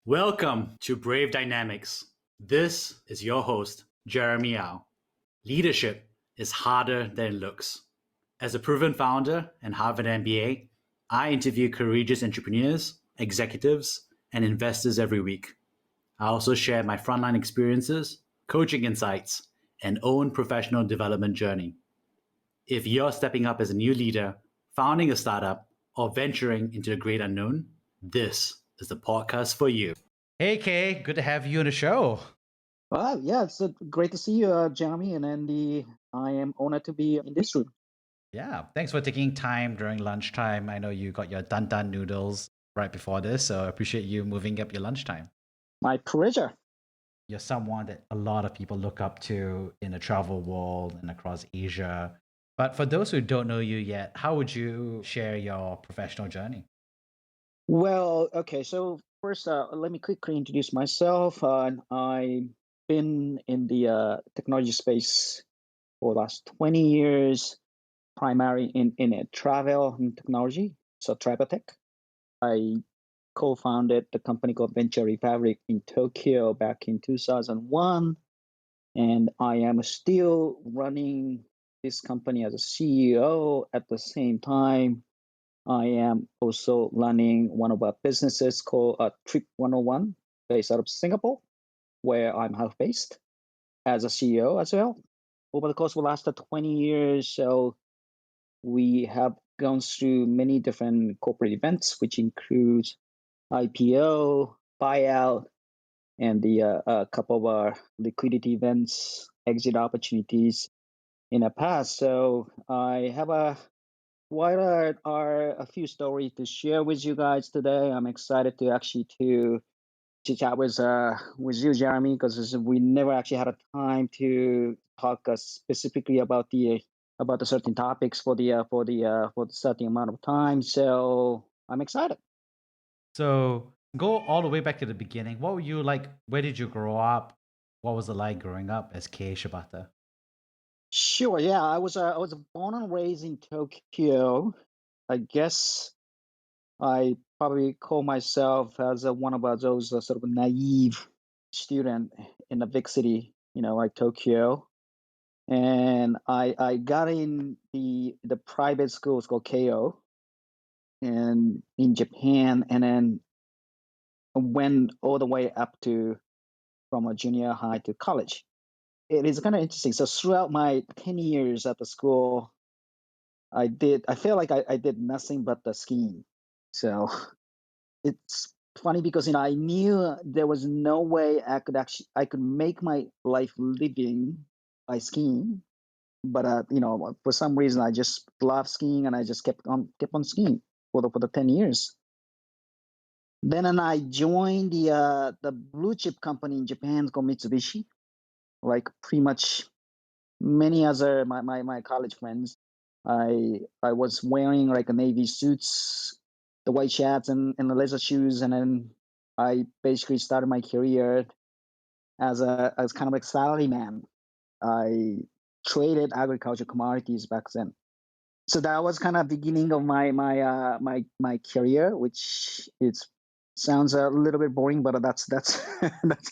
Welcome to Brave Dynamics. This is your host, Jeremy Au. Leadership is harder than it looks. As a proven founder and Harvard MBA, I interview courageous entrepreneurs, executives, and investors every week. I also share my frontline experiences, coaching insights, and own professional development journey. If you're stepping up as a new leader, founding a startup, or venturing into the great unknown, this is the podcast for you. Hey, Kay, good to have you on the show. Yeah, it's great to see you, Jeremy and Andy. I am honored to be in this room. Yeah, thanks for taking time during lunchtime. I know you got your dan noodles right before this, so I appreciate you moving up your lunchtime. My pleasure. You're someone that a lot of people look up to in the travel world and across Asia. But for those who don't know you yet, how would you share your professional journey? Well, okay, so first, let me quickly introduce myself. I've been in the technology space for the last 20 years, primarily in travel and technology, so travel tech. I co-founded the company called Venture Republic in Tokyo back in 2001. And I am still running this company as a CEO. At the same time, I am also running one of our businesses called Trip 101, based out of Singapore, where I'm half based as a CEO as well. Over the course of the last 20 years, so we have gone through many different corporate events, which includes IPO, buyout, and the a couple of our liquidity events, exit opportunities in the past. So I have a few stories to share with you guys today. I'm excited to actually to chat with you, Jeremy, because we never actually had a time to talk specifically about the certain topics for the certain amount of time. So I'm excited. So go all the way back to the beginning. What were you like? Where did you grow up? What was it like growing up as Kei Shibata? Sure. Yeah, I was born and raised in Tokyo. I guess I probably call myself as one of those sort of naive student in a big city, like Tokyo. And I got in the private school. It's called Keio, and in Japan, and then went all the way up to from a junior high to college. It is kind of interesting. So throughout my 10 years at the school, I feel like I did nothing but the skiing. So it's funny because I knew there was no way I could make my life living by skiing, but for some reason I just love skiing and I just kept on skiing for the 10 years. Then and I joined the blue chip company in Japan called Mitsubishi, like pretty much many other my college friends. I was wearing like a navy suits, the white shirts and the leather shoes, and then I basically started my career as kind of like salaryman. I traded agriculture commodities back then, so that was kind of beginning of my career, which it sounds a little bit boring, but that's that's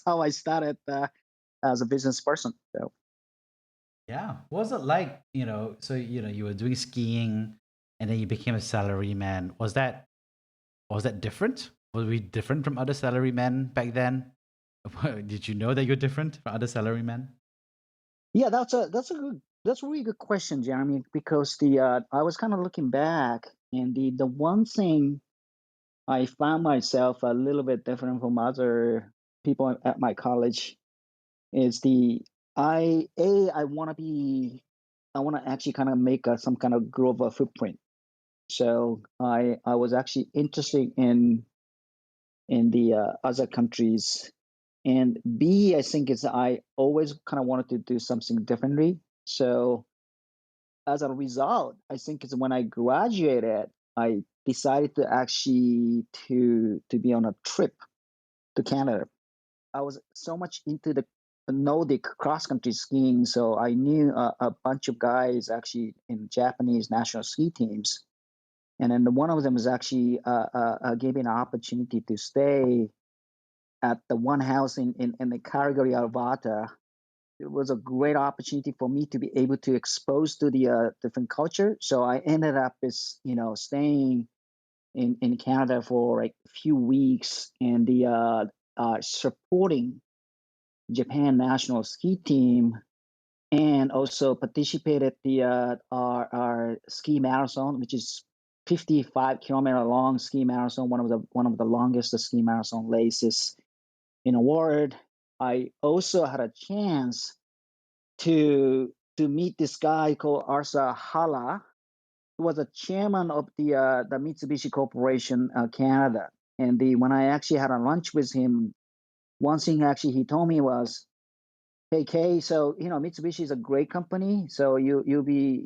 how I started as a business person. So. Yeah. What was it like, you were doing skiing and then you became a salary man. Was that different? Was we different from other salary men back then? Did you know that you're different from other salary men? Yeah, that's a really good question, Jeremy, because the I was kind of looking back, and the one thing I found myself a little bit different from other people at my college is the I want to actually kind of make some kind of global footprint. So I was actually interested in the other countries, and B, I think is I always kind of wanted to do something differently. So as a result, I think is when I graduated, I decided to actually to be on a trip to Canada. I was so much into the Nordic cross country skiing, so I knew a bunch of guys actually in Japanese national ski teams, and then one of them was actually gave me an opportunity to stay at the one house in the category Alvata. It was a great opportunity for me to be able to expose to the different culture. So I ended up staying in Canada for like a few weeks and supporting Japan national ski team, and also participated our ski marathon, which is 55-kilometer long ski marathon, one of the longest ski marathon races in the world. I also had a chance to meet this guy called Arsa Hala, who was a chairman of the Mitsubishi Corporation Canada. And when I actually had a lunch with him, one thing actually he told me was, "Hey Kei, so Mitsubishi is a great company. So you'll be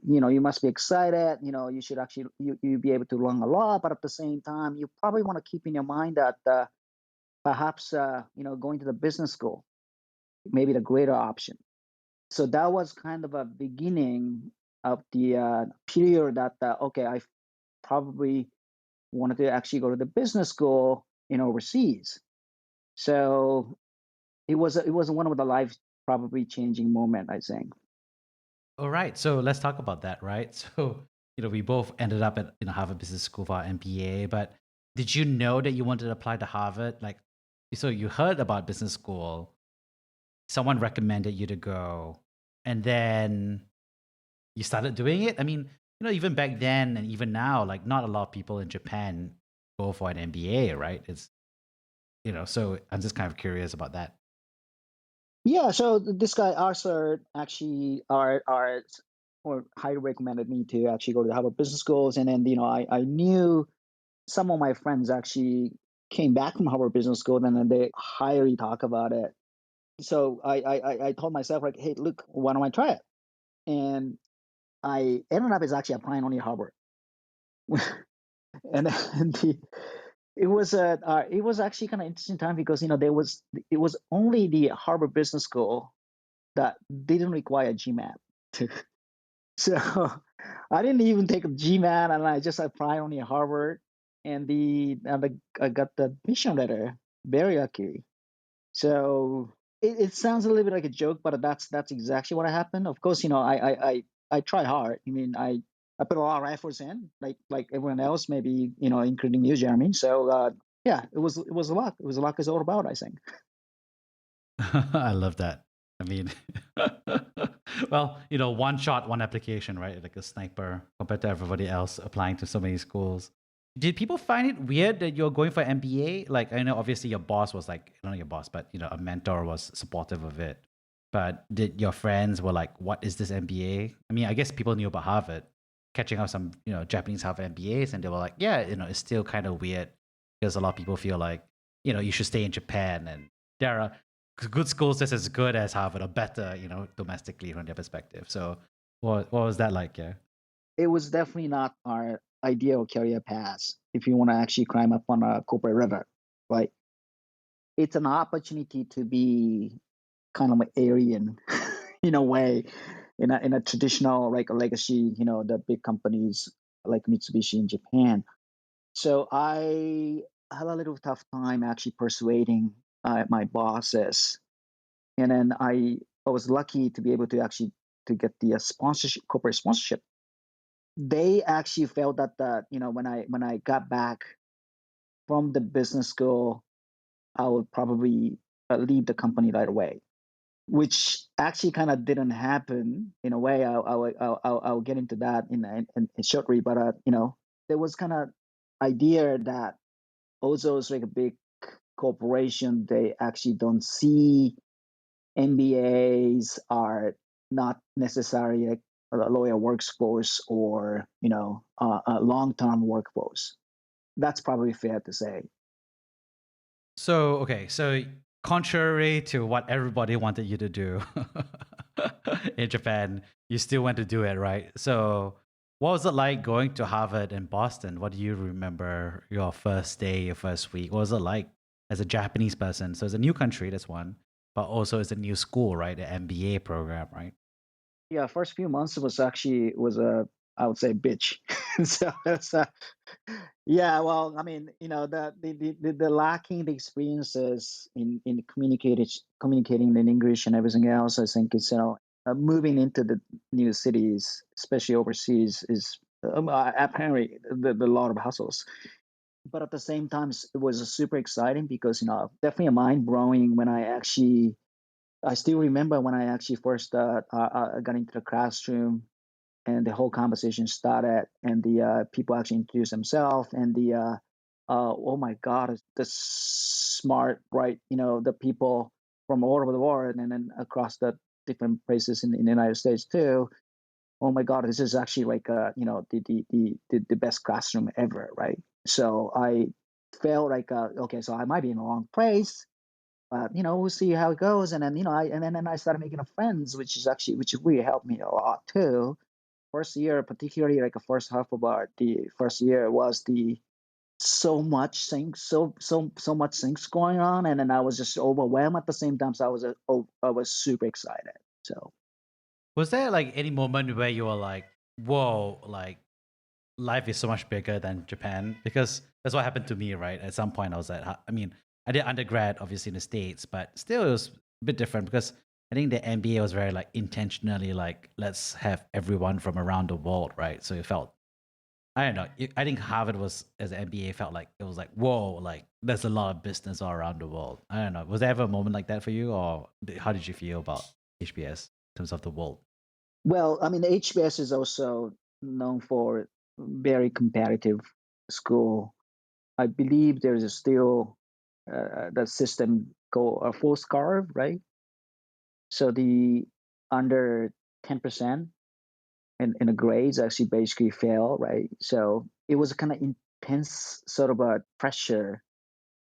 you must be excited. You should actually you be able to learn a lot, but at the same time, you probably want to keep in your mind that perhaps going to the business school may be the greater option." So that was kind of a beginning of the period that okay, I probably wanted to actually go to the business school overseas. So it was one of the life probably changing moment, I think. All right, so let's talk about that, right? So, we both ended up at Harvard Business School for our MBA, but did you know that you wanted to apply to Harvard? Like, so you heard about business school, someone recommended you to go, and then you started doing it? I mean, even back then and even now, like not a lot of people in Japan go for an MBA, right? It's, so I'm just kind of curious about that. Yeah, so this guy Arthur actually are or highly recommended me to actually go to the Harvard Business Schools, and then I knew some of my friends actually came back from Harvard Business School, and then they highly talk about it. So I told myself like, hey, look, why don't I try it? And I ended up is actually applying only Harvard, and, it was actually kind of interesting time because it was only the Harvard Business School that didn't require GMAT. So I didn't even take a GMAT, and I just applied only at Harvard, and I got the admission letter very lucky. So it sounds a little bit like a joke, but that's exactly what happened. Of course, I try hard. I mean, I put a lot of efforts in, like everyone else, maybe including you, Jeremy. So yeah, it was a lot. It was a lot. It's all about, I think. I love that. I mean, well, one shot, one application, right? Like a sniper compared to everybody else applying to so many schools. Did people find it weird that you're going for MBA? Like, I know obviously your boss was like, not your boss, but a mentor was supportive of it. But did your friends were like, what is this MBA? I mean, I guess people knew about Harvard, catching up some, Japanese Harvard MBAs, and they were like, yeah, it's still kind of weird because a lot of people feel like, you should stay in Japan, and there are good schools just as good as Harvard or better, domestically from their perspective. So what was that like? Yeah. It was definitely not our ideal career path if you want to actually climb up on a corporate ladder, right? It's an opportunity to be kind of an alien in a way, in a traditional like a legacy, the big companies like Mitsubishi in Japan. So I had a little tough time actually persuading my bosses, and then I was lucky to be able to actually to get the sponsorship, corporate sponsorship. They actually felt that when I got back from the business school, I would probably leave the company right away, which actually kind of didn't happen in a way. I'll get into that in shortly, but there was kind of idea that also it's like a big corporation. They actually don't see MBAs are not necessarily a loyal workforce or a long-term workforce. That's probably fair to say. So, okay. So, contrary to what everybody wanted you to do in Japan, you still went to do it, right? So, what was it like going to Harvard in Boston? What do you remember your first day, your first week? What was it like as a Japanese person? So, it's a new country, that's one, but also it's a new school, right? The MBA program, right? Yeah, first few months was actually was a I would say bitch. So it's yeah. Well, I mean, the lacking the experiences in communicating in English and everything else. I think it's moving into the new cities, especially overseas, is apparently the lot of hustles. But at the same time, it was super exciting because definitely mind blowing when I still remember when I actually first got into the classroom and the whole conversation started, and the people actually introduced themselves, and the oh my god, the smart, bright, the people from all over the world, and then across the different places in the United States too. Oh my god, this is actually like the best classroom ever, right? So I felt like okay, so I might be in the wrong place, but we'll see how it goes. And then then I started making friends, which really helped me a lot too. First year, particularly like the first half of the first year, was the so much things, so much things going on, and then I was just overwhelmed at the same time. So I was super excited. So Was there like any moment where you were like, whoa, like life is so much bigger than Japan? Because that's what happened to me, right? At some point, I was like, I mean, I did undergrad, obviously, in the States, but still it was a bit different because I think the MBA was very like intentionally like, let's have everyone from around the world, right? So it felt, I don't know. I think Harvard was, as an MBA, felt like it was like, whoa, like there's a lot of business all around the world. I don't know. Was there ever a moment like that for you, or how did you feel about HBS in terms of the world? well, I mean, HBS is also known for very competitive school. I believe there is still the system called a full scarf, right? So the under 10% in the grades actually basically fail, right? So it was a kind of intense sort of a pressure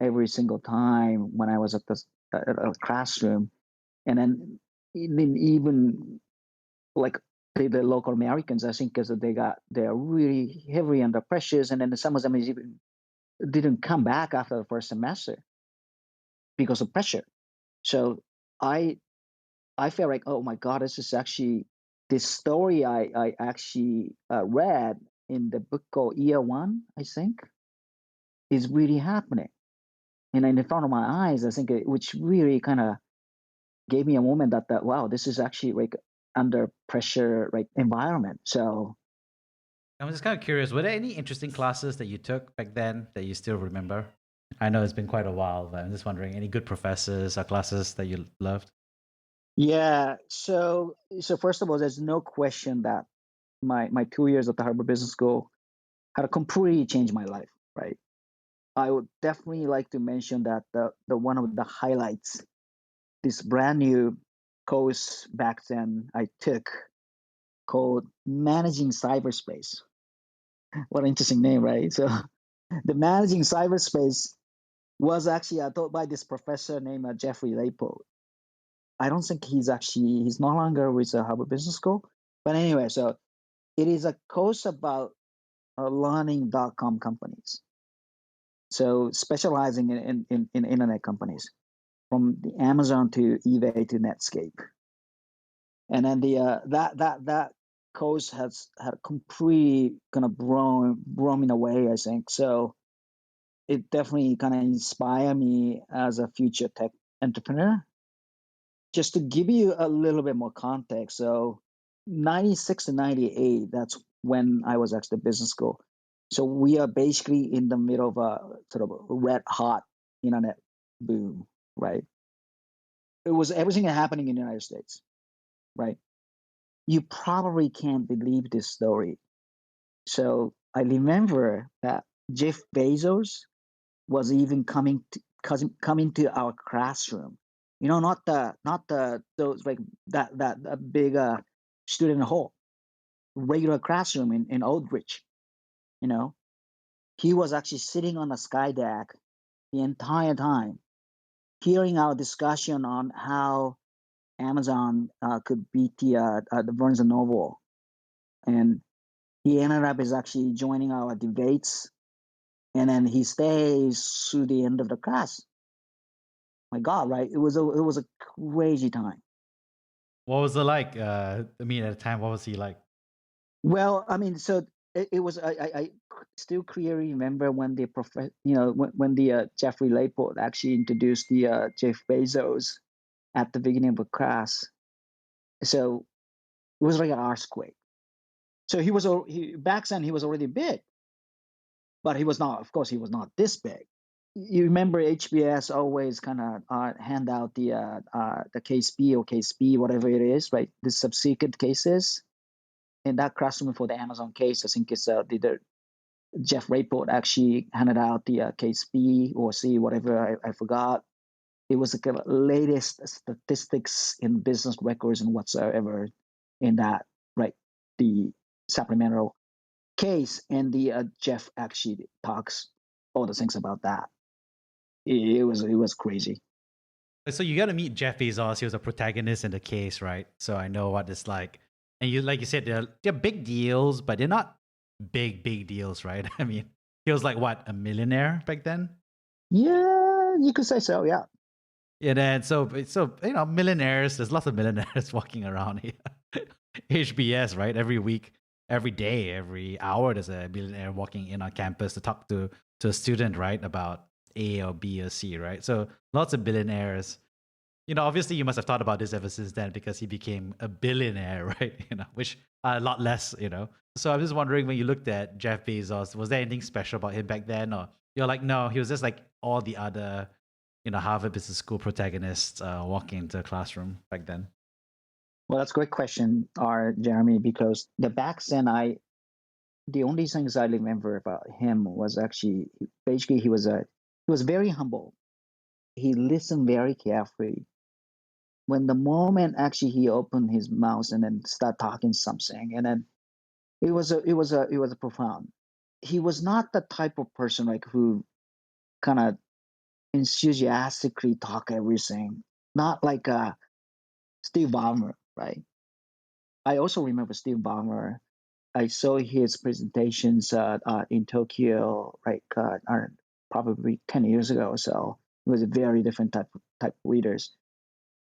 every single time when I was at a classroom, and then even like the local Americans, I think, because they're really heavily under pressures, and then some of them even didn't come back after the first semester because of pressure. So I I felt like, oh my God, this is actually this story I actually read in the book called Year One, I think, is really happening. And in front of my eyes, I think, which really kind of gave me a moment that, wow, this is actually like under pressure, like environment. So, I'm just kind of curious, were there any interesting classes that you took back then that you still remember? I know it's been quite a while, but I'm just wondering, any good professors or classes that you loved? yeah. So first of all, there's no question that my 2 years at the Harvard Business School had completely changed my life, right? I would definitely like to mention that the one of the highlights, this brand new course back then I took called Managing Cyberspace. What an interesting name, right? So the Managing Cyberspace was actually taught by this professor named Jeffrey Lapo. I don't think he's no longer with the Harvard Business School. But anyway, so it is a course about learning.com companies. So specializing in internet companies, from the Amazon to eBay to Netscape. And then the that course has had completely kind of blown me away, I think. So it definitely kind of inspired me as a future tech entrepreneur. Just to give you a little bit more context, so 96 to 98, that's when I was actually at business school. So we are basically in the middle of a sort of red hot internet boom, right? It was everything happening in the United States, right? You probably can't believe this story. So I remember that Jeff Bezos was even coming to our classroom. Not the those like that big student hall, regular classroom in Old Bridge. You know, he was actually sitting on the sky deck the entire time, hearing our discussion on how Amazon could beat the Barnes and Noble, and he ended up is actually joining our debates, and then he stays through the end of the class. My God, right? It was a crazy time. What was it like? I mean, at the time, what was he like? Well, I mean, so it was. I still clearly remember when the when the Jeffrey Laporte actually introduced the Jeff Bezos at the beginning of a class. So it was like an earthquake. So back then he was already big, but he was not. Of course, he was not this big. You remember HBS always kind of hand out the case B or case B, whatever it is, right? The subsequent cases. In that classroom for the Amazon case, I think it's the Jeff Rayport actually handed out the case B or C, whatever, I forgot. It was the latest statistics in business records and whatsoever in that, right? The supplemental case, and the Jeff actually talks all the things about that. It was crazy. So you got to meet Jeff Bezos. He was a protagonist in the case, right? So I know what it's like. And you, like you said, they're big deals, but they're not big deals, right? I mean, he was like what, a millionaire back then? Yeah, you could say so. Yeah. Yeah, then so millionaires. There's lots of millionaires walking around here. HBS, right? Every week, every day, every hour, there's a millionaire walking in on campus to talk to a student, right, about A or B or C, right? So lots of billionaires. Obviously you must have thought about this ever since then because he became a billionaire, right? Which a lot less. So I'm just wondering, when you looked at Jeff Bezos, was there anything special about him back then, or you're like, no, he was just like all the other Harvard Business School protagonists walking into a classroom back then? Well, that's a great question, Jeremy, because back then the only things I remember about him was actually basically he was very humble. He listened very carefully. When the moment actually he opened his mouth and then start talking something, and then it was a profound. He was not the type of person like who kind of enthusiastically talk everything. Not like Steve Ballmer, right? I also remember Steve Ballmer. I saw his presentations in Tokyo, right? Probably 10 years ago or so. It was a very different type of readers,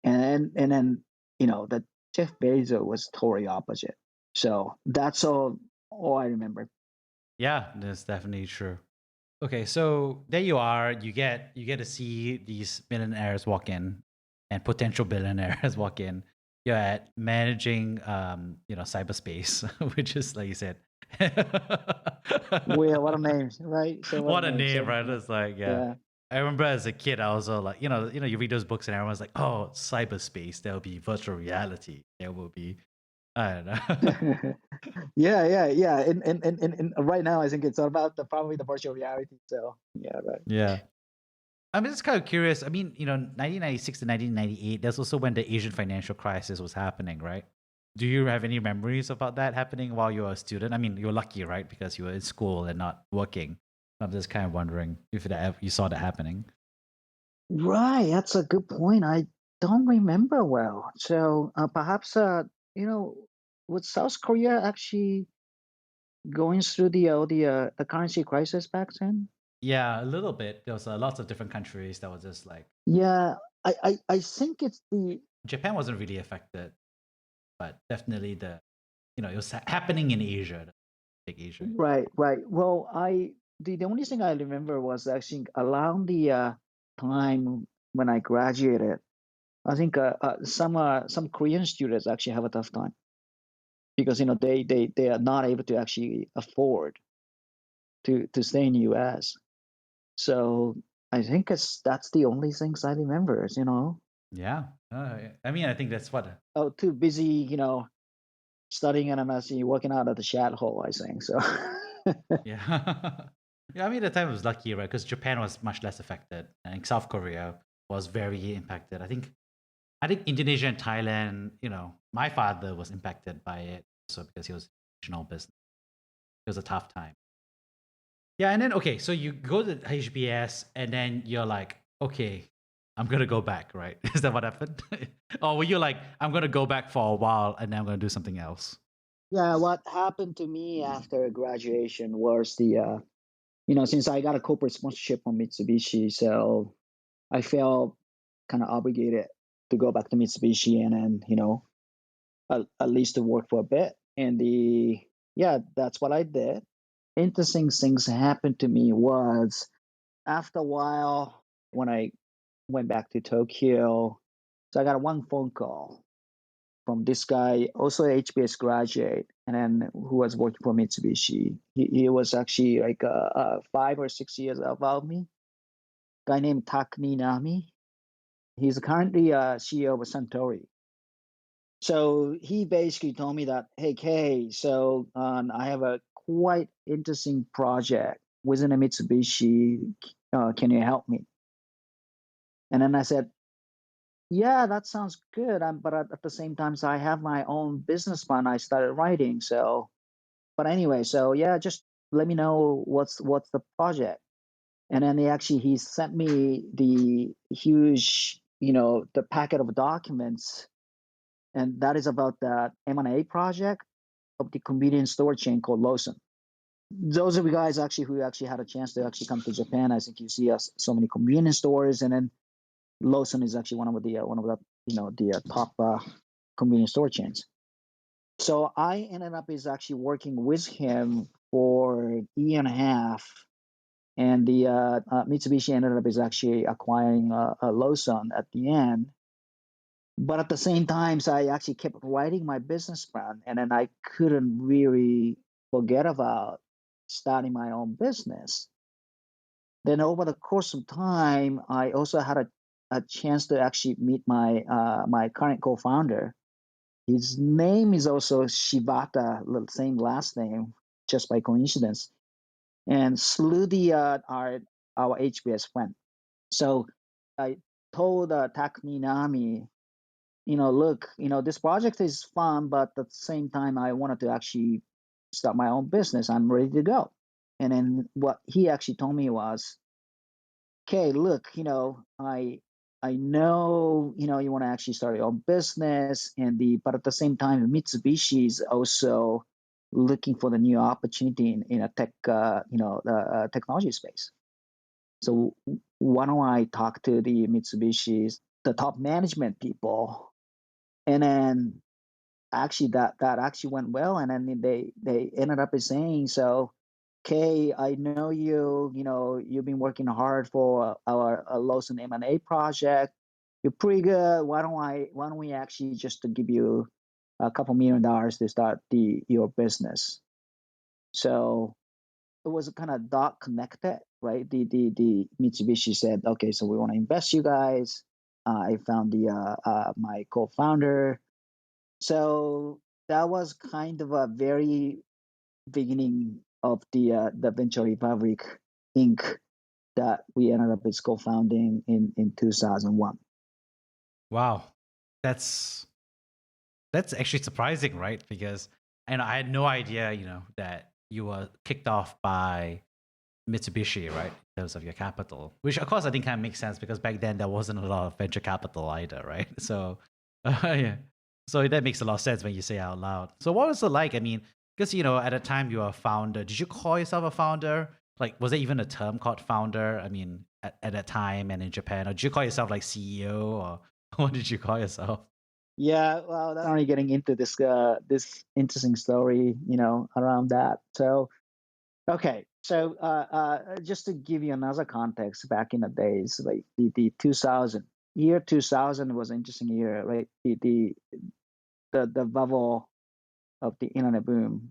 and then that Jeff Bezos was totally opposite. So that's all I remember. Yeah, that's definitely true. Okay, so there you are. You get to see these millionaires walk in, and potential billionaires walk in. You're at managing, cyberspace, which is like you said. Well, what a name, right? So What a name, So, right? It's like, yeah. yeah. I remember as a kid, I was all like, you read those books and everyone's like, oh, cyberspace. There will be virtual reality. There will be, I don't know. Yeah. And right now, I think it's all about probably the virtual reality. So yeah, right. Yeah. I'm just kind of curious. I mean, 1996 to 1998, that's also when the Asian financial crisis was happening, right? Do you have any memories about that happening while you were a student? I mean, you're lucky, right? Because you were in school and not working. I'm just kind of wondering if you saw that happening. Right, that's a good point. I don't remember well. So perhaps with South Korea actually going through the currency crisis back then. Yeah, a little bit. There was lots of different countries that was just like, Yeah, I think it's the Japan wasn't really affected, but definitely it was happening in Asia, big Asia. right. Well, the only thing I remember was actually around the time when I graduated. I think some Korean students actually have a tough time because they are not able to actually afford to stay in the U.S. So I think that's the only things I remember. Yeah. I mean, I think that's what. Oh, too busy, studying at MSc, working out at the shed hole, I think so. Yeah. Yeah, I mean, the time was lucky, right? Because Japan was much less affected. And South Korea was very impacted. I think Indonesia and Thailand, my father was impacted by it. So because he was international business, it was a tough time. Yeah. And then, okay, so you go to HBS and then you're like, okay, I'm going to go back, right? Is that what happened? Or were you like, I'm going to go back for a while and then I'm going to do something else? Yeah, what happened to me after graduation was since I got a corporate sponsorship from Mitsubishi, so I felt kind of obligated to go back to Mitsubishi and then, at least to work for a bit. And yeah, that's what I did. Interesting things happened to me was after a while when I went back to Tokyo, so I got one phone call from this guy, also a HBS graduate, and then who was working for Mitsubishi. He was actually like 5 or 6 years above me. Guy named Takni Nami. He's currently CEO of Suntory. So he basically told me that, hey, Kei, so I have a quite interesting project within a Mitsubishi. Can you help me? And then I said, yeah, that sounds good. But at the same time, so I have my own business plan I started writing. So, but anyway, so yeah, just let me know what's the project. And then he sent me the huge, the packet of documents, and that is about that M&A project of the convenience store chain called Lawson. Those are the guys actually who actually had a chance to actually come to Japan. I think you see us so many convenience stores, and then Lawson is actually one of the the top convenience store chains. So I ended up is actually working with him for a year and a half, and the Mitsubishi ended up is actually acquiring a Lawson at the end. But at the same time, so I actually kept writing my business plan, and then I couldn't really forget about starting my own business. Then over the course of time, I also had a chance to actually meet my current co-founder. His name is also Shibata, the same last name, just by coincidence. And through our HBS friend. So I told Takumi Nami, look, this project is fun, but at the same time, I wanted to actually start my own business. I'm ready to go. And then what he actually told me was, okay, look, I know, you want to actually start your own business, but at the same time, Mitsubishi is also looking for the new opportunity in a technology space. So why don't I talk to the Mitsubishi's, the top management people, and then actually that actually went well, and then they ended up saying, so Kei, I know you've been working hard for our Lawson M&A project. You're pretty good. Why don't we actually just to give you a couple $1 million to start your business? So it was kind of dot connected, right? The Mitsubishi said, okay, so we want to invest you guys. I found my co-founder. So that was kind of a very beginning of the Venture Republic Inc. that we ended up with co-founding in 2001. Wow, that's actually surprising, right? Because I had no idea, that you were kicked off by Mitsubishi, right, in terms of your capital. Which, of course, I think kind of makes sense because back then there wasn't a lot of venture capital either, right? So, yeah, so that makes a lot of sense when you say it out loud. So, what was it like? I mean, because at the time you were a founder, did you call yourself a founder? Like, was there even a term called founder? I mean, at that time and in Japan, or did you call yourself like CEO, or what did you call yourself? Yeah, well, that's already getting into this interesting story, around that. So, okay, so just to give you another context, back in the days, like the 2000 was an interesting year, right? The bubble of the internet boom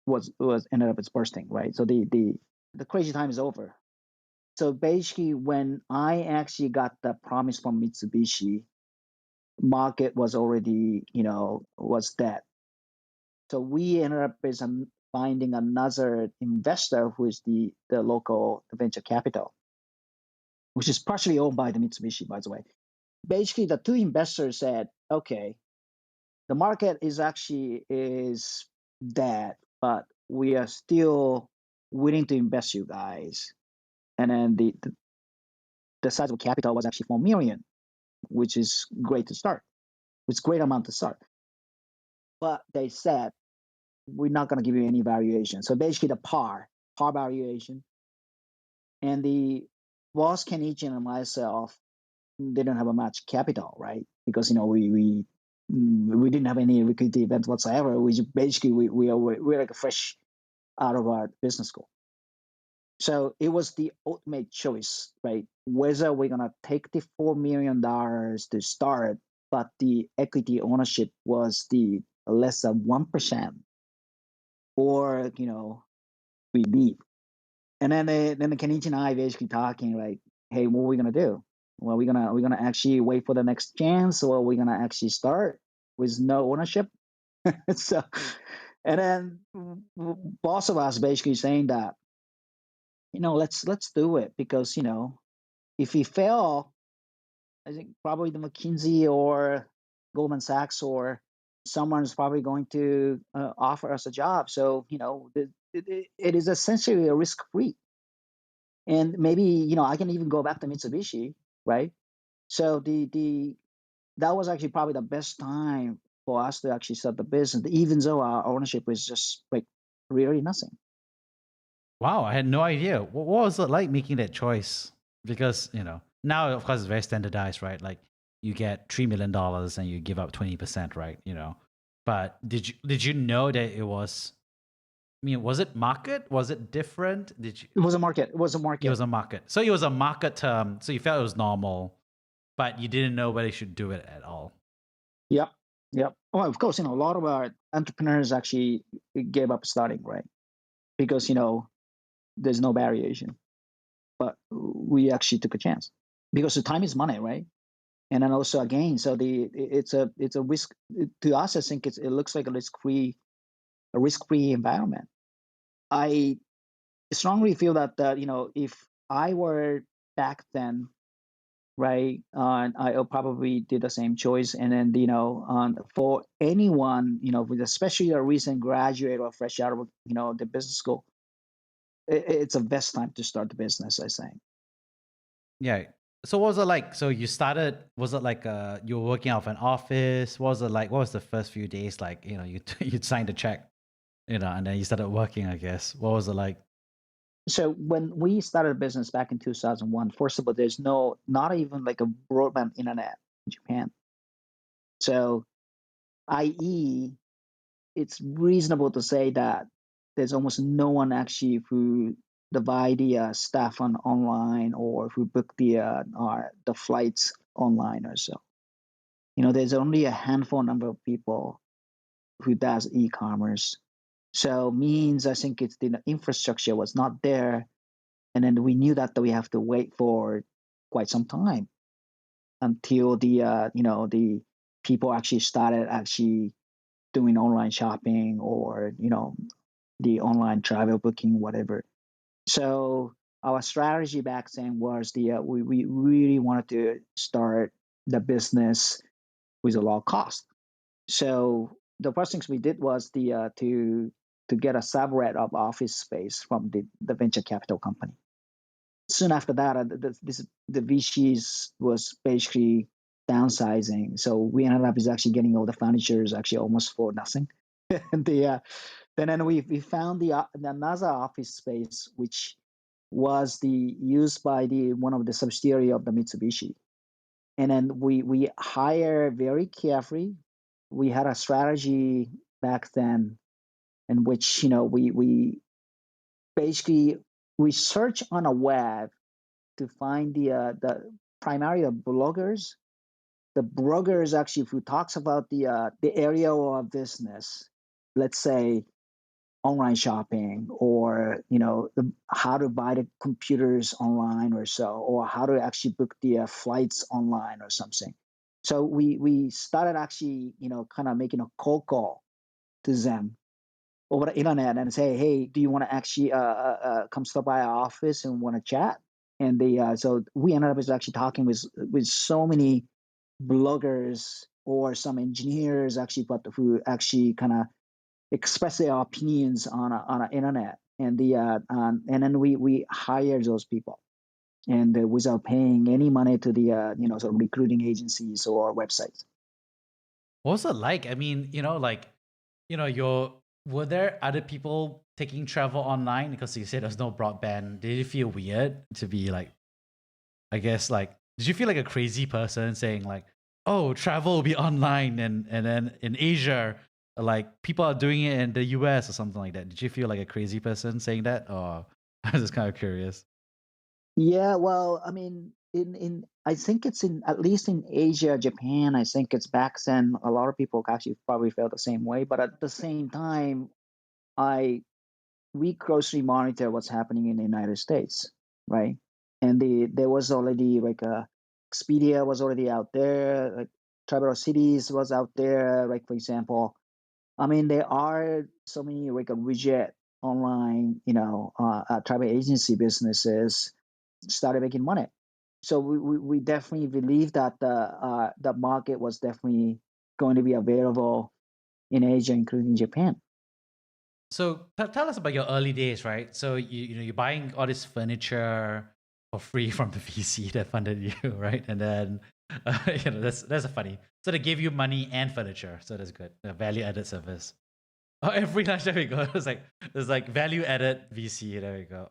was ended up as bursting, right? So the crazy time is over. So basically, when I actually got the promise from Mitsubishi, market was already, was dead. So we ended up as finding another investor who is the local venture capital, which is partially owned by the Mitsubishi, by the way. Basically, the two investors said, okay, the market is dead, but we are still willing to invest you guys. And then the size of capital was actually 4 million, which is great to start. It's a great amount to start. But they said, we're not going to give you any valuation. So basically the par valuation. And the boss Kenichi and myself didn't have a much capital, right? Because, we We didn't have any liquidity event whatsoever. We're like fresh out of our business school. So it was the ultimate choice, right? Whether we're gonna take the $4 million to start, but the equity ownership was the less than 1%, or we leave. And then Kenichi and I basically talking like, hey, what are we gonna do? Well, we're gonna actually wait for the next chance, or we're gonna actually start with no ownership. So, and then both of us basically saying that, let's do it, because if we fail, I think probably the McKinsey or Goldman Sachs or someone's probably going to offer us a job. So it is essentially a risk free, and maybe I can even go back to Mitsubishi, right? So the that was actually probably the best time for us to actually start the business, even though our ownership was just like really nothing. Wow, I had no idea. What was it like making that choice? Because, now of course it's very standardized, right? Like you get $3 million and you give up 20%, right? But did you know that it was, I mean, was it market? Was it different? Did you It was a market. It was a It market. was a market. So it was a market term. So you felt it was normal, but you didn't know whether you should do it at all. Yep. Yep. Well, of course, a lot of our entrepreneurs actually gave up starting, right? Because, there's no variation. But we actually took a chance, because the time is money, right? And then also again, so it's a risk to us. I think it looks like a risk free environment. I strongly feel that if I were back then, right, I probably did the same choice. And then for anyone, with especially a recent graduate or fresh out of the business school, it's the best time to start the business, I think. Yeah. So what was it like? So you started, was it like you were working out of an office? What was it like? What was the first few days like? You'd signed a check, and then you started working, I guess. What was it like? So when we started a business back in 2001, first of all, there's not even like a broadband internet in Japan. So, i.e., it's reasonable to say that there's almost no one actually who divide the staff on online, or who book the flights online or so. There's only a handful number of people who does e-commerce. So means I think it's the infrastructure was not there, and then we knew that we have to wait for quite some time until the people actually started actually doing online shopping, or the online travel booking, whatever. So our strategy back then was we really wanted to start the business with a low cost. So the first things we did was to get a sublet of office space from the venture capital company. Soon after that, the VCs was basically downsizing. So we ended up is actually getting all the furniture is actually almost for nothing. And then we found another office space, which was used by the one of the subsidiary of the Mitsubishi. And then we hire very carefully. We had a strategy back then in which we basically we search on a web to find the primarily the bloggers actually who talks about the area of business, let's say online shopping, or how to buy the computers online or so, or how to actually book the flights online or something. So we started actually kind of making a cold call to them over the internet and say, hey, do you want to actually come stop by our office and want to chat? And so we ended up actually talking with so many bloggers or some engineers actually, but who actually kind of express their opinions on a internet. And and then we hired those people, and without paying any money to the sort of recruiting agencies or websites. What was it like? I mean, you're were there other people taking travel online? Because you said there's no broadband. Did it feel weird to be like, I guess, like, did you feel like a crazy person saying like, oh, travel will be online, and then in Asia, like people are doing it in the US or something like that. Did you feel like a crazy person saying that, or I was just kind of curious? Yeah, well, I mean, in I think it's in at least in Asia, Japan, I think it's back then. A lot of people actually probably felt the same way, but at the same time, I we closely monitor what's happening in the United States, right? And there was already like a Expedia was already out there, like Travel Cities was out there, like for example. I mean, there are so many like a widget online, travel agency businesses started making money. So we definitely believe that the market was definitely going to be available in Asia, including Japan. So tell us about your early days, right? So you're buying all this furniture for free from the VC that funded you, right? And then that's a funny. So they gave you money and furniture, so that's good. A value added service. Oh, every lunch, there we go. It's like value added VC. There we go.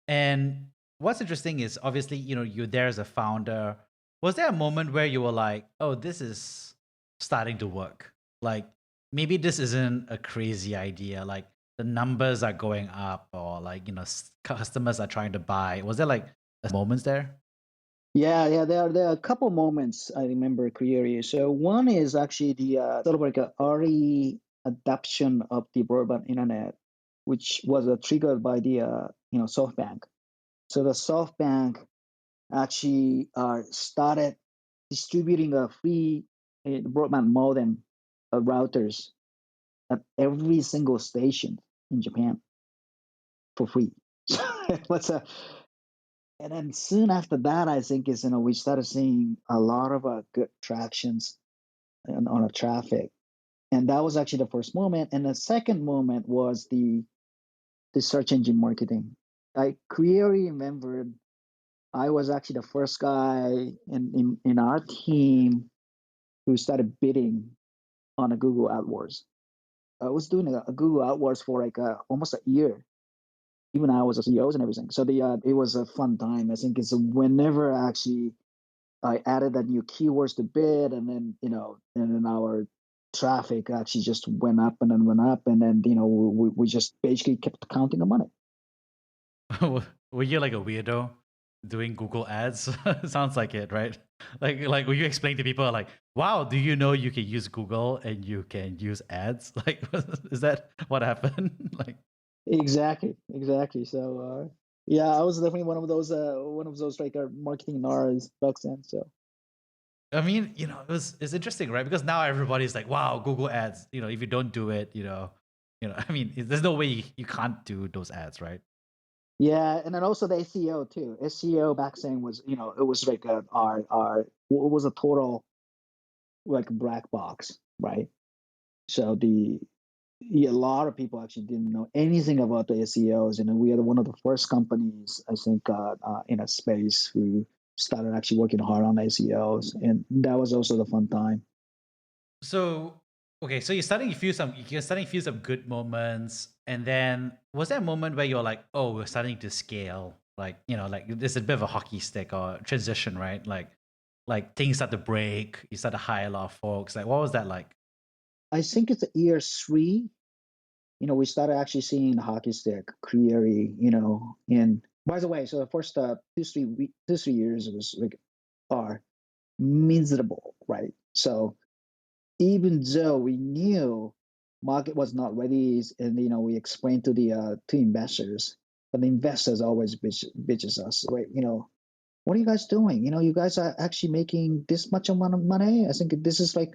And what's interesting is obviously you're there as a founder. Was there a moment where you were like, oh, this is starting to work? Like maybe this isn't a crazy idea. Like the numbers are going up, or like customers are trying to buy. Was there like moments there? Yeah. There are a couple moments I remember clearly. So one is actually the sort of like a early adoption of the broadband internet, which was triggered by the SoftBank. So the SoftBank actually started distributing a free broadband modem routers at every single station in Japan for free. It was a And then soon after that, I think is we started seeing a lot of good tractions on a traffic, and that was actually the first moment. And the second moment was the search engine marketing. I clearly remembered I was actually the first guy in our team who started bidding on a Google AdWords. I was doing a Google AdWords for like almost a year. Even I was a CEOs and everything. So it was a fun time. I think it's whenever actually I added a new keywords to bid, and then and then our traffic actually just went up and then went up, and then we just basically kept counting the money. Were you like a weirdo doing Google ads? Sounds like it, right? Like will you explain to people like, wow, do you know you can use Google and you can use ads? Like, is that what happened? Like, Exactly. So yeah, I was definitely one of those like marketing nerds back then. So I mean, it's interesting, right? Because now everybody's like, wow, Google ads. If you don't do it, I mean, there's no way you can't do those ads, right? yeah, and then also the SEO too. SEO back then was it was like our it was a total like black box, right? So a lot of people actually didn't know anything about the SEOs, and we are one of the first companies I think in a space who started actually working hard on SEOs, and that was also the fun time. So okay, so you're starting to feel some good moments, and then was there a moment where you're like, oh, we're starting to scale, like like there's a bit of a hockey stick or transition, right? Like things start to break, you start to hire a lot of folks. Like what was that like? I think it's year three. We started actually seeing the hockey stick clearly. And by the way, so the first 2 3 years was like are miserable, right? So even though we knew market was not ready, and we explained to the to investors, but the investors always bitches us, right? What are you guys doing? You guys are actually making this much amount of money. I think this is like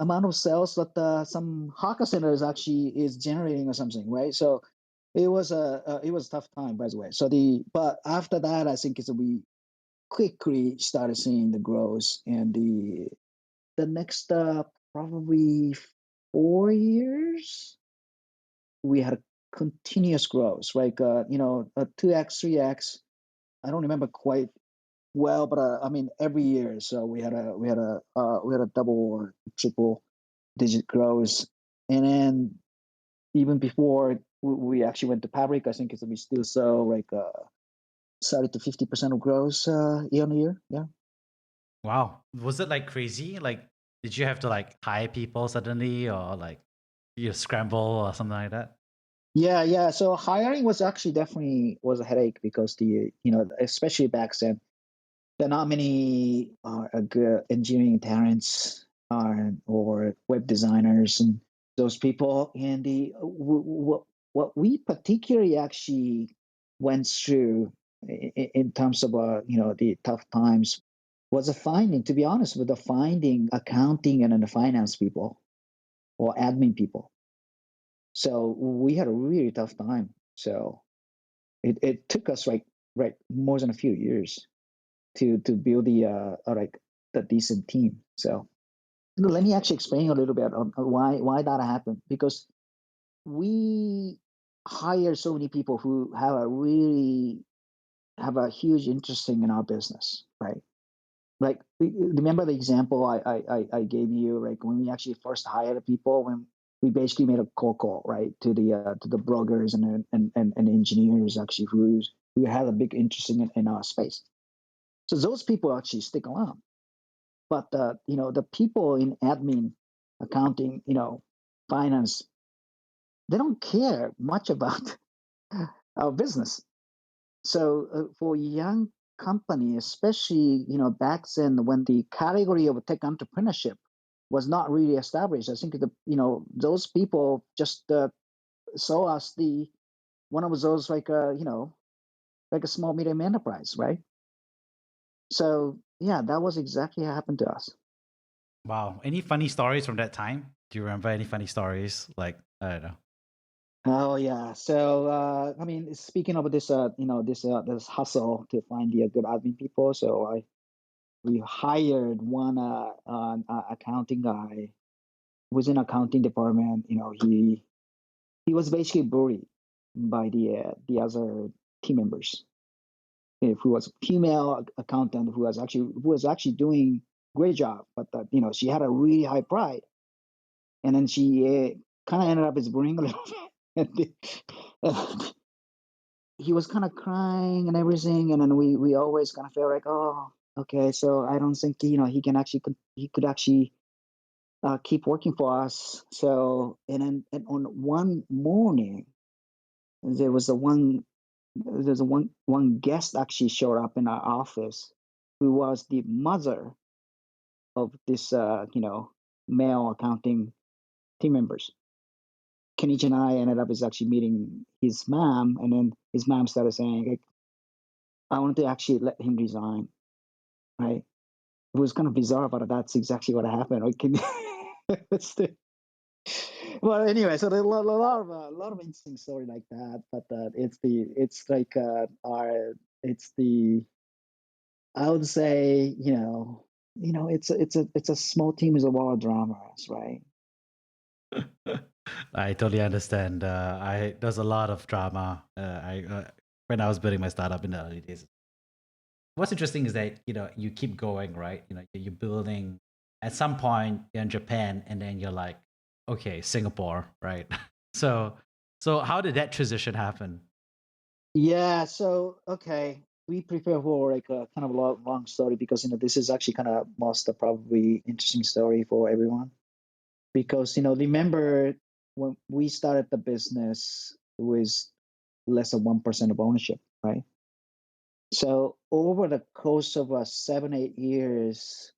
amount of sales that some hawker centers actually is generating or something, right? So it was a tough time, by the way. But after that, I think we quickly started seeing the growth, and the next probably 4 years we had a continuous growth, like 2x 3x. I don't remember quite well, but I mean every year. So we had a double or triple digit growth, and then even before we actually went to Fabric, I think we still saw like 30 to 50% of growth year on year. Yeah. Wow. Was it like crazy? Like, did you have to like hire people suddenly or like you scramble or something like that? Yeah. So hiring was actually definitely was a headache because especially back then, there are not many good engineering talents or web designers and those people. And what we particularly actually went through in terms of the tough times was a finding. To be honest, with the finding accounting and then the finance people or admin people. So we had a really tough time. So it took us right more than a few years to build the decent team. So let me actually explain a little bit on why that happened, because we hire so many people who have a huge interest in our business, right? Like remember the example I gave you, like when we actually first hired people, when we basically made a cold call, right, to the bloggers and engineers actually who had a big interest in our space. So those people actually stick around. But the people in admin, accounting, finance, they don't care much about our business. So for young company, especially back then when the category of tech entrepreneurship was not really established, I think those people just saw us the one of those like a small medium enterprise, right? So yeah, that was exactly what happened to us. Wow. Any funny stories from that time? Do you remember any funny stories? Like, I don't know. Oh yeah. So I mean, speaking of this, this hustle to find the good admin people. So we hired one accounting guy within accounting department. He was basically bullied by the other team members. Who was a female accountant who was actually doing great job, but she had a really high pride, and then she kind of ended up as bullying a little bit. And he was kind of crying and everything, and then we always kind of felt like, oh, okay, so I don't think he could actually keep working for us. So and on one morning there was a one there's a one guest actually showed up in our office who was the mother of this male accounting team members. Kenichi and I ended up is actually meeting his mom, and then his mom started saying, like, I wanted to actually let him resign, right? It was kind of bizarre, but that's exactly what happened. Well, anyway, so there's a lot of interesting story like that, but it's like our it's the I would say it's a small team with a lot of dramas, right? I totally understand. There's a lot of drama. When I was building my startup in the early days. What's interesting is that you keep going, right? You're building. At some point, you're in Japan, and then you're like, okay, Singapore, right? so, so how did that transition happen? Yeah. So okay, we prepare for like a kind of long story because this is actually kind of most probably interesting story for everyone because remember when we started the business it was less than 1% of ownership, right? So over the course of 7 8 years,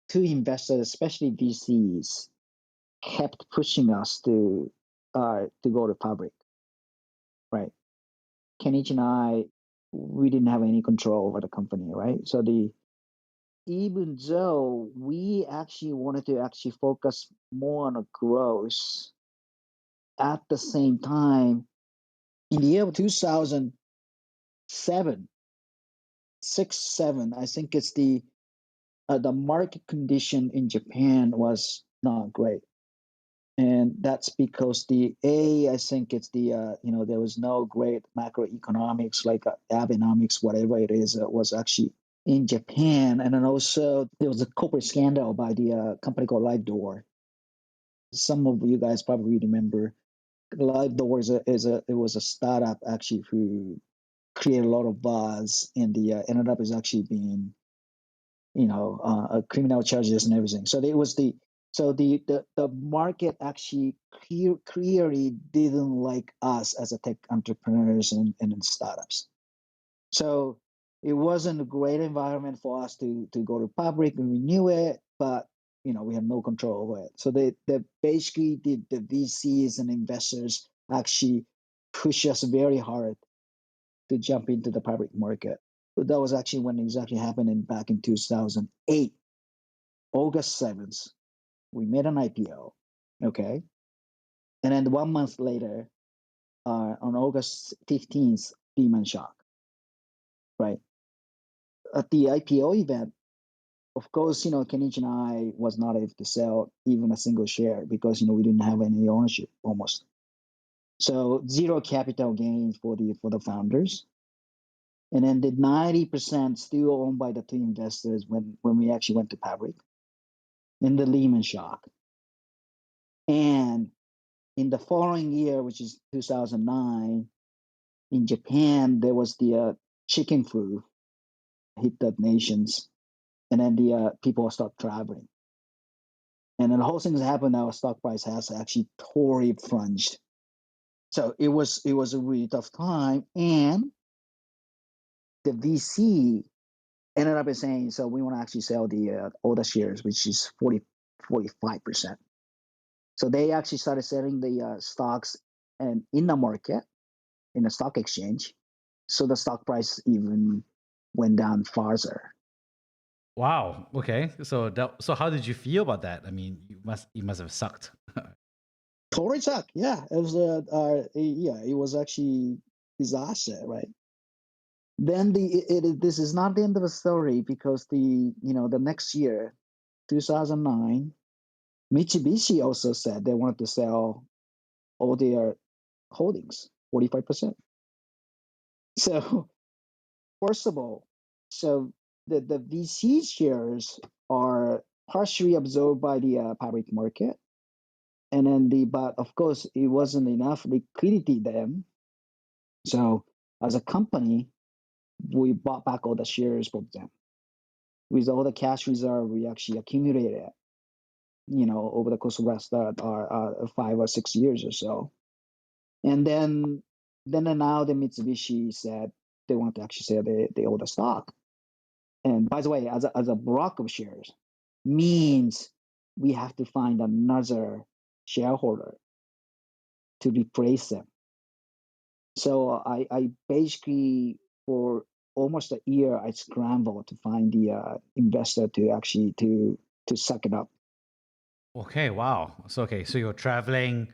two investors, especially VCs, kept pushing us to go to public, right? Kenichi and I, we didn't have any control over the company, right? So even though we actually wanted to actually focus more on the growth, at the same time, in the year of 2007, 6, 7, I think it's the market condition in Japan was not great. And that's because I think it's there was no great macroeconomics like Abenomics, whatever it is, was actually in Japan. And then also there was a corporate scandal by the company called LiveDoor. Some of you guys probably remember LiveDoor it was a startup actually who created a lot of buzz, and the ended up is actually being criminal charges and everything. So it was the market actually clearly didn't like us as a tech entrepreneurs and startups. So it wasn't a great environment for us to go to public, and we knew it, but we had no control over it. So they basically did, the VCs and investors actually push us very hard to jump into the public market. But that was actually when exactly happened back in 2008, August 7th. We made an IPO, okay? And then 1 month later, on August 15th, Lehman shock, right? At the IPO event, of course, Kenichi and I was not able to sell even a single share because, we didn't have any ownership almost. So zero capital gains for the founders. And then the 90% still owned by the two investors when we actually went to public in the Lehman shock. And in the following year, which is 2009, in Japan, there was the chicken flu hit the nations, and then the people start traveling. And then the whole thing happened. Our stock price has actually totally plunged. So it was a really tough time, and the VC ended up saying, so we want to actually sell all the shares, which is 45%. So they actually started selling the stocks and in the market, in the stock exchange. So the stock price even went down farther. Wow. Okay. So how did you feel about that? I mean, you must have sucked. Totally sucked. Yeah, it was it was actually disaster, right? Then this is not the end of the story, because the next year, 2009, Mitsubishi also said they wanted to sell all their holdings, 45%. So first of all, so the VC shares are partially absorbed by the public market, and then but of course it wasn't enough liquidity then. So as a company, we bought back all the shares from them. With all the cash reserve we actually accumulated, over the course of the rest of our 5 or 6 years or so. And then now the Mitsubishi said they want to actually sell all the stock. And by the way, as a block of shares means we have to find another shareholder to replace them. So I basically, for almost a year, I scrambled to find the investor to actually to suck it up. Okay. Wow. So you're traveling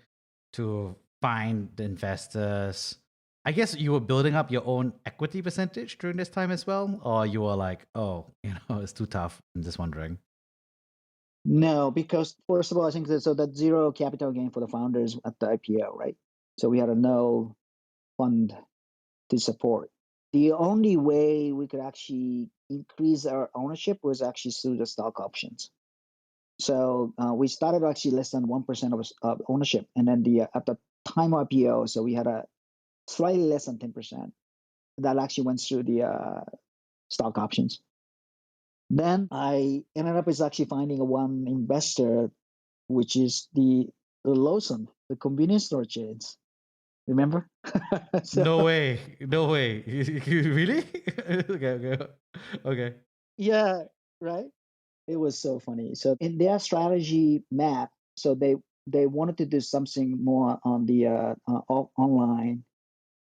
to find the investors. I guess you were building up your own equity percentage during this time as well, or you were like, oh, it's too tough. I'm just wondering. No, because first of all, I think that zero capital gain for the founders at the IPO, right? So we had no fund to support. The only way we could actually increase our ownership was actually through the stock options. So we started actually less than 1% of ownership, and then at the time of IPO, so we had a slightly less than 10%. That actually went through the stock options. Then I ended up actually finding one investor, which is the Lawson, the convenience store chains. Remember? So, No way. No way. Really? Okay. yeah, right. It was so funny. So in their strategy map, so they wanted to do something more on the online,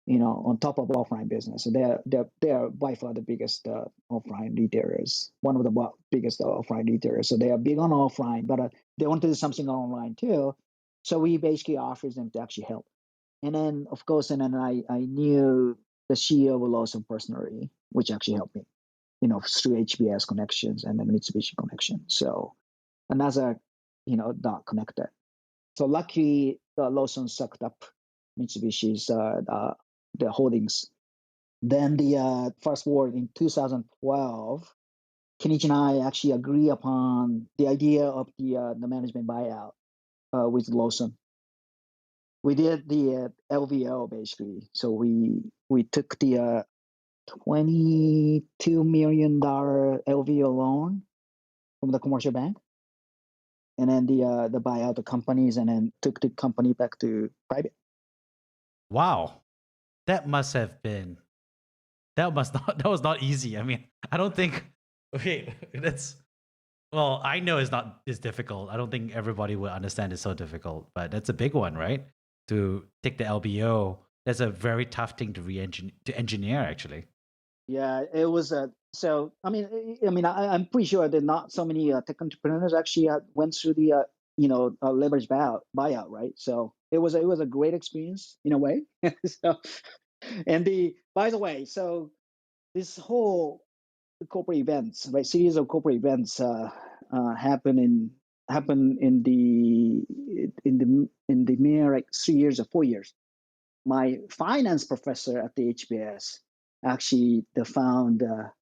on top of offline business. So they're by far the biggest offline retailers, one of the biggest offline retailers. So they are big on offline, but they want to do something online too. So we basically offered them to actually help. And then, of course, and then I knew the CEO of Lawson personally, which actually helped me, through HBS connections and then Mitsubishi connection. So another, dot connected. So luckily, Lawson sucked up Mitsubishi's the holdings. Then the fast forward in 2012, Kenichi and I actually agree upon the idea of the management buyout with Lawson. We did the LVO basically. So we took the $22 million LVO loan from the commercial bank, and then the buyout the companies, and then took the company back to private. Wow. That must have been that was not easy. I mean, I don't think okay, that's well, I know it's difficult. I don't think everybody would understand it's so difficult, but that's a big one, right? To take the LBO, that's a very tough thing to engineer actually. Yeah, it was so. I'm pretty sure that not so many tech entrepreneurs actually went through the leverage buyout, right? So it was a great experience in a way. So, and by the way, so this whole corporate events, right? Series of corporate events happen in the mere like 3 years or 4 years. My finance professor at the HBS actually found our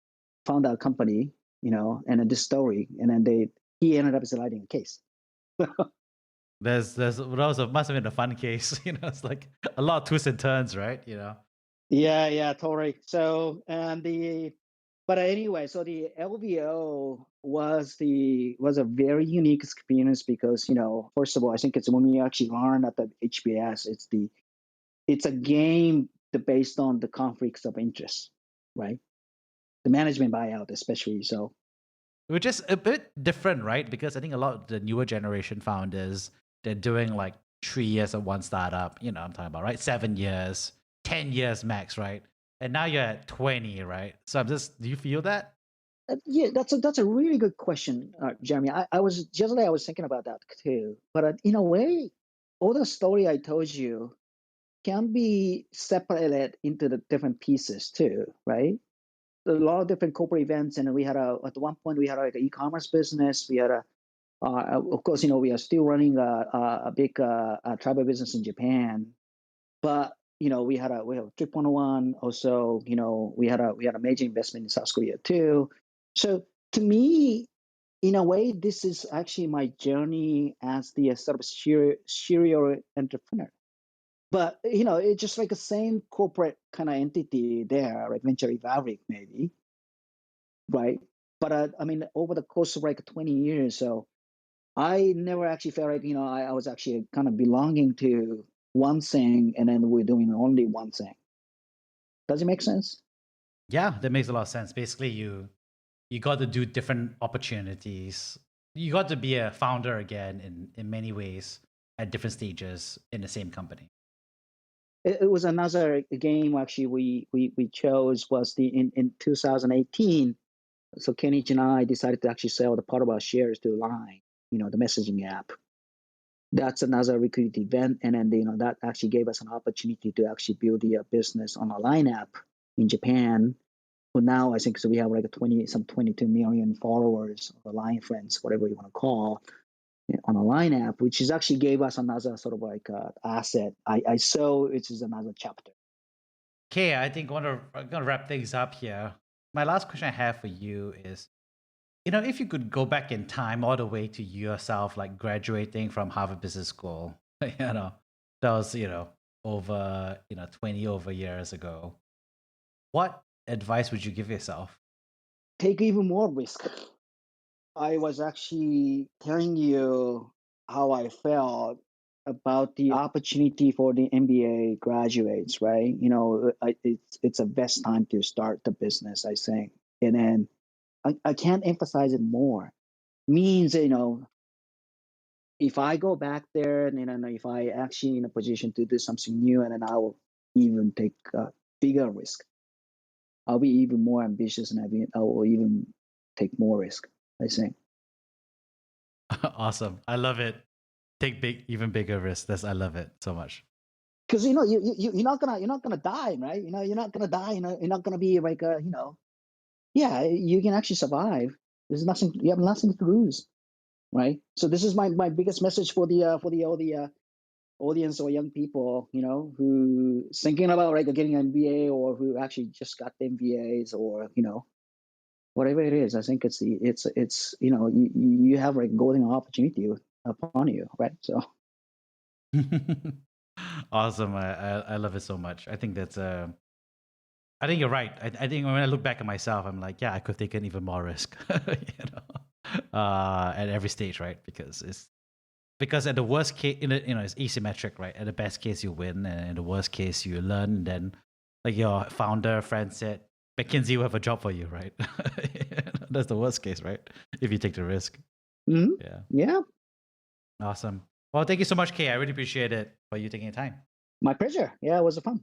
company, and this story, and then he ended up writing a case. There's must have been a fun case, it's like a lot of twists and turns, right? Yeah, totally. So but anyway, so the LVO was a very unique experience because first of all, I think it's when we actually learn at the HBS, it's a game based on the conflicts of interest, right? The management buyout, especially. So, Which is a bit different, right? Because I think a lot of the newer generation founders, they're doing like 3 years at one startup, I'm talking about, right? 7 years, 10 years max, right? And now you're at 20, right? So do you feel that? yeah, that's a really good question, Jeremy. I was thinking about that too. But in a way, all the story I told you can be separated into the different pieces too, right? A lot of different corporate events, and we had at one point we had like an e-commerce business. We had of course, we are still running a big travel business in Japan, but we have 3.1. Also, we had a major investment in South Korea too. So to me, in a way, this is actually my journey as the sort of serial entrepreneur. But it's just like the same corporate kind of entity there, like Venture Fabric maybe, right? But over the course of like 20 years, so I never actually felt like I was actually kind of belonging to one thing, and then we're doing only one thing. Does it make sense? Yeah, that makes a lot of sense. Basically, you got to do different opportunities. You got to be a founder again in many ways at different stages in the same company. It was another game actually we chose was in 2018. So Kenichi and I decided to actually sell the part of our shares to Line, the messaging app. That's another liquidity event, and then that actually gave us an opportunity to actually build the business on a Line app in Japan. Well, now I think so we have like 22 million followers, or Line friends, whatever you want to call, on a Line app, which is actually gave us another sort of like asset. I saw it is another chapter. Okay, I think I'm gonna wrap things up here. My last question I have for you is, if you could go back in time all the way to yourself, like graduating from Harvard Business School, that was, over, 20 over years ago. What advice would you give yourself? Take even more risk. I was actually telling you how I felt about the opportunity for the MBA graduates, right? It's the best time to start the business, I think. And then I can't emphasize it more. Means, if I go back there and if I actually in a position to do something new, and then I will even take a bigger risk. I'll be even more ambitious, and I will even take more risk, I think. Awesome. I love it. Take even bigger risks. I love it so much. Because you're not gonna die, right? You're not gonna die. You're not gonna be like yeah, you can actually survive. There's nothing. You have nothing to lose, right? So this is my biggest message for the all the audience or young people, who thinking about like getting an MBA, or who actually just got the MBAs, or whatever it is. I think it's you have like golden opportunity upon you, right? So. Awesome. I love it so much. I think that's I think you're right. I think when I look back at myself, I'm like, yeah, I could have taken even more risk, at every stage, right? Because at the worst case, it's asymmetric, right? At the best case, you win, and in the worst case, you learn. And then, like your founder friend said, McKinsey will have a job for you, right? That's the worst case, right? If you take the risk. Mhm. Yeah. Yeah, Awesome. Well, thank you so much, Kei. I really appreciate it for you taking the time. my pleasure. Yeah, it was fun.